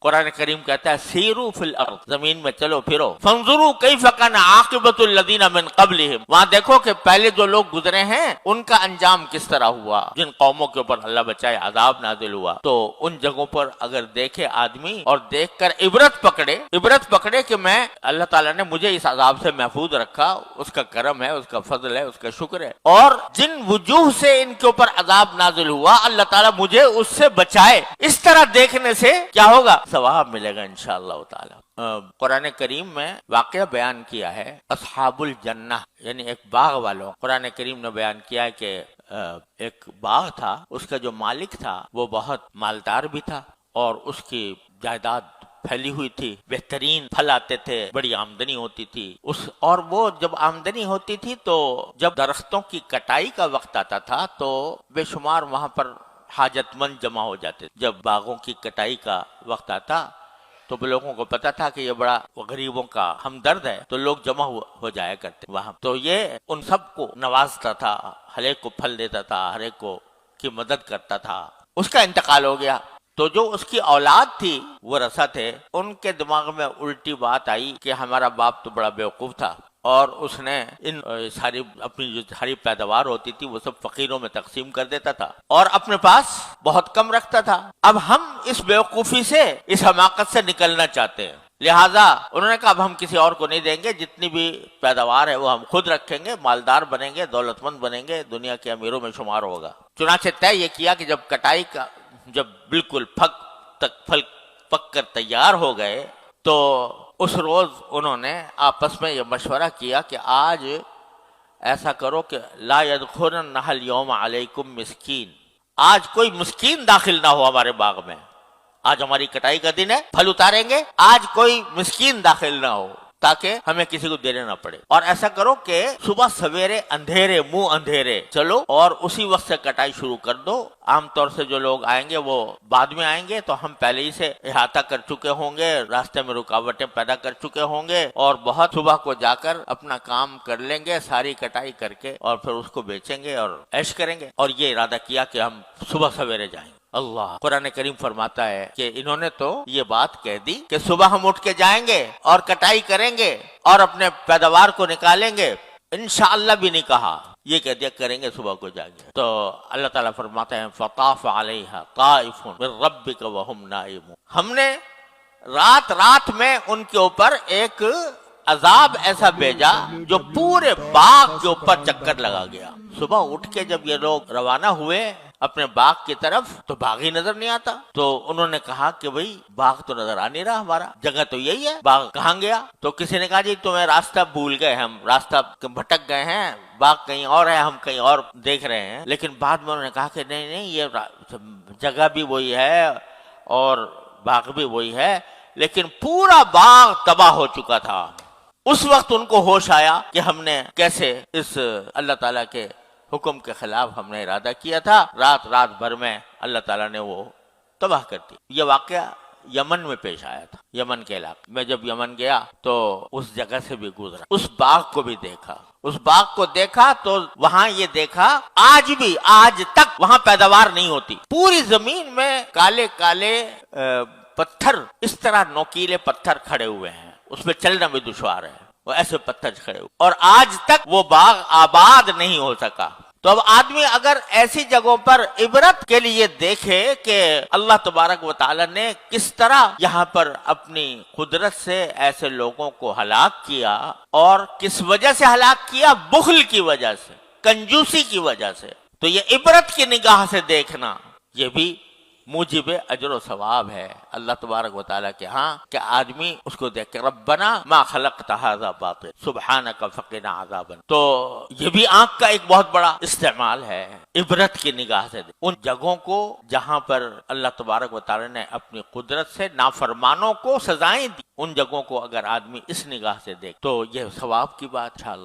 قرآن کریم کہتا ہے سیرو فی الارض، زمین میں چلو پھرو، فانظروا کیف کان عاقبۃ الذین من قبلہم، وہاں دیکھو کہ پہلے جو لوگ گزرے ہیں ان کا انجام کس طرح ہوا، جن قوموں کے اوپر اللہ بچائے عذاب نازل ہوا۔ تو ان جگہوں پر اگر دیکھے آدمی اور دیکھ کر عبرت پکڑے کہ میں اللہ تعالیٰ نے مجھے اس عذاب سے محفوظ رکھا، اس کا کرم ہے، اس کا فضل ہے، اس کا شکر ہے، اور جن وجوہ سے ان کے اوپر عذاب نازل ہوا اللہ تعالیٰ مجھے اس سے بچائے، اس طرح دیکھنے سے کیا ہوگا؟ ثواب ملے گا انشاءاللہ تعالی۔ قرآن کریم میں واقعہ بیان کیا ہے اصحاب الجنہ، یعنی ایک باغ والوں، قرآن کریم نے بیان کیا ہے کہ ایک باغ تھا، اس کا جو مالک تھا وہ بہت مالدار بھی تھا اور اس کی جائیداد پھیلی ہوئی تھی، بہترین پھل آتے تھے، بڑی آمدنی ہوتی تھی اور وہ جب آمدنی ہوتی تھی تو جب درختوں کی کٹائی کا وقت آتا تھا تو بے شمار وہاں پر حاجت مند جمع ہو جاتے تھے۔ جب باغوں کی کٹائی کا وقت آتا تو لوگوں کو پتا تھا کہ یہ بڑا غریبوں کا ہمدرد ہے، تو لوگ جمع ہو جایا کرتے وہاں، تو یہ ان سب کو نوازتا تھا، ہر ایک کو پھل دیتا تھا، ہر ایک کو کی مدد کرتا تھا۔ اس کا انتقال ہو گیا تو جو اس کی اولاد تھی وہ رسا تھے، ان کے دماغ میں الٹی بات آئی کہ ہمارا باپ تو بڑا بیوقوف تھا اور اس نے ان ساری اپنی جو ساری پیداوار ہوتی تھی وہ سب فقیروں میں تقسیم کر دیتا تھا اور اپنے پاس بہت کم رکھتا تھا۔ اب ہم اس بیوقوفی سے، اس حماقت سے نکلنا چاہتے ہیں، لہٰذا انہوں نے کہا اب ہم کسی اور کو نہیں دیں گے، جتنی بھی پیداوار ہے وہ ہم خود رکھیں گے، مالدار بنیں گے، دولت مند بنیں گے، دنیا کے امیروں میں شمار ہوگا۔ چنانچہ طے یہ کیا کہ جب کٹائی کا جب بالکل پھل پک کر تیار ہو گئے تو اس روز انہوں نے آپس میں یہ مشورہ کیا کہ آج ایسا کرو کہ لا يدخلنها اليوم علیکم مسکین، آج کوئی مسکین داخل نہ ہو ہمارے باغ میں، آج ہماری کٹائی کا دن ہے، پھل اتاریں گے، آج کوئی مسکین داخل نہ ہو تاکہ ہمیں کسی کو دینے نہ پڑے، اور ایسا کرو کہ صبح سویرے اندھیرے منہ اندھیرے چلو اور اسی وقت سے کٹائی شروع کر دو۔ عام طور سے جو لوگ آئیں گے وہ بعد میں آئیں گے، تو ہم پہلے ہی سے احاطہ کر چکے ہوں گے، راستے میں رکاوٹیں پیدا کر چکے ہوں گے اور بہت صبح کو جا کر اپنا کام کر لیں گے ساری کٹائی کر کے، اور پھر اس کو بیچیں گے اور عیش کریں گے، اور یہ ارادہ کیا کہ ہم صبح سویرے جائیں گے۔ اللہ قرآن کریم فرماتا ہے کہ انہوں نے تو یہ بات کہہ دی کہ صبح ہم اٹھ کے جائیں گے اور کٹائی کریں گے اور اپنے پیداوار کو نکالیں گے، انشاءاللہ بھی نہیں کہا، یہ کہہ دیا کریں گے صبح کو جائیں گے۔ تو اللہ تعالیٰ فرماتے ہیں فطاف علیہا طائف من ربک وہم نائمون، ہم نے رات میں ان کے اوپر ایک عذاب ایسا بھیجا جو پورے باغ کے اوپر چکر لگا گیا۔ صبح اٹھ کے جب یہ لوگ روانہ ہوئے اپنے باغ کی طرف تو باغ ہی نظر نہیں آتا، تو انہوں نے کہا کہ بھئی باغ تو نظر آ نہیں رہا، ہمارا جگہ تو یہی ہے، باغ کہاں گیا؟ تو کسی نے کہا جی تمہیں راستہ بھول گئے، ہم راستہ بھٹک گئے ہیں، باغ کہیں اور ہے، ہم کہیں اور دیکھ رہے ہیں۔ لیکن بعد میں انہوں نے کہا کہ نہیں یہ جگہ بھی وہی ہے اور باغ بھی وہی ہے، لیکن پورا باغ تباہ ہو چکا تھا۔ اس وقت ان کو ہوش آیا کہ ہم نے کیسے اس اللہ تعالیٰ کے حکم کے خلاف ہم نے ارادہ کیا تھا، رات بھر میں اللہ تعالیٰ نے وہ تباہ کر دی۔ یہ واقعہ یمن میں پیش آیا تھا، یمن کے علاقے میں جب یمن گیا تو اس جگہ سے بھی گزرا، اس باغ کو بھی دیکھا، اس باغ کو دیکھا تو وہاں یہ دیکھا آج تک وہاں پیداوار نہیں ہوتی، پوری زمین میں کالے کالے پتھر، اس طرح نوکیلے پتھر کھڑے ہوئے ہیں، اس پہ چلنا بھی دشوار ہے، وہ ایسے پتھر کھڑے ہوئے، اور آج تک وہ باغ آباد نہیں ہو سکا۔ تو اب آدمی اگر ایسی جگہوں پر عبرت کے لیے دیکھے کہ اللہ تبارک و تعالی نے کس طرح یہاں پر اپنی قدرت سے ایسے لوگوں کو ہلاک کیا، اور کس وجہ سے ہلاک کیا، بخل کی وجہ سے، کنجوسی کی وجہ سے، تو یہ عبرت کی نگاہ سے دیکھنا یہ بھی موجب اجر و ثواب ہے اللہ تبارک و تعالیٰ کے ہاں، کہ آدمی اس کو دیکھ کے ربنا ما خلقت ھذا باطل سبحانک فقنا عذاب النار۔ تو یہ بھی آنکھ کا ایک بہت بڑا استعمال ہے، عبرت کی نگاہ سے ان جگہوں کو جہاں پر اللہ تبارک و تعالیٰ نے اپنی قدرت سے نافرمانوں کو سزائیں دی، ان جگہوں کو اگر آدمی اس نگاہ سے دیکھ تو یہ ثواب کی بات انشاءاللہ۔